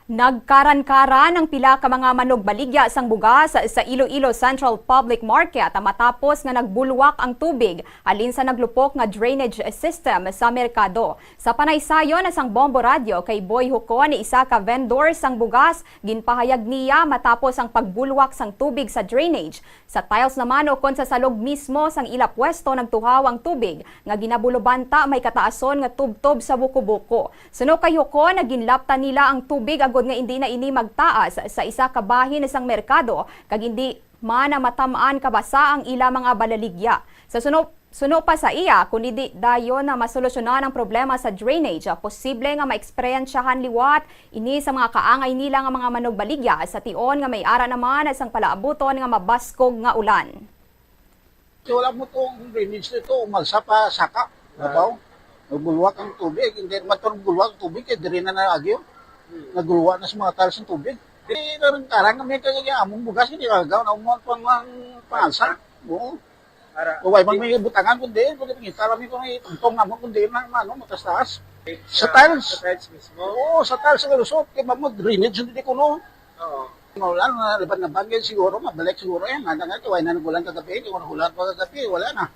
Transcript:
Nagkaran-karan ang pila ka mga manugbaligya sang bugas sa Iloilo Central Public Market matapos nga nagbulwak ang tubig alin sa naglupok nga drainage system sa merkado. Sa panaysayon sang Bombo Radio kay Boy Hucon, isa ka vendor sang bugas, ginpahayag niya matapos ang pagbulwak sang tubig sa drainage. Sa tiles naman ukon sa salog mismo sang ila pwesto nagtuhaw ang tubig nga ginabulobanta may kataason nga tubtob sa buko-buko. Suno kay Hucon, naginlaptan nila ang tubig nga hindi na ini magtaas sa isa ka bahin sang merkado kag hindi man matamaan kabasa ang ila mga balaligya. Sa suno pa sa iya kundi dayon na masolusyonan ang problema sa drainage, posible nga maeksperiensyahan liwat ini sa mga kaangay nila nga mga manugbaligya sa tion nga may ara naman sang palaabuton nga mabaskog nga ulan. Wala mo itong drainage nito, umalsa pa saka. Nabaw, nagbulwak ang tubig, hindi matulog ang tubig, kaya di rin na naagyo. Naguluwa na sa mga talas ng tubig. Di karang kami kaya among bugas, hindi kagaw na umuwan pang pangalsa. Oo. Huwag bang may butangan kundi, pagkita kami kung itungtong naman kundi na matastaas. Sa tiles. Sa tiles mismo? Oo, sa tiles sa galusot. Kaya mo drainage, hindi ko no. Oo. Maulan, lipat na bagay siguro, mabalik siguro yan. Handa nga, kiway na nagulan kagabi, hindi ko nagulan pa kagabi, wala na.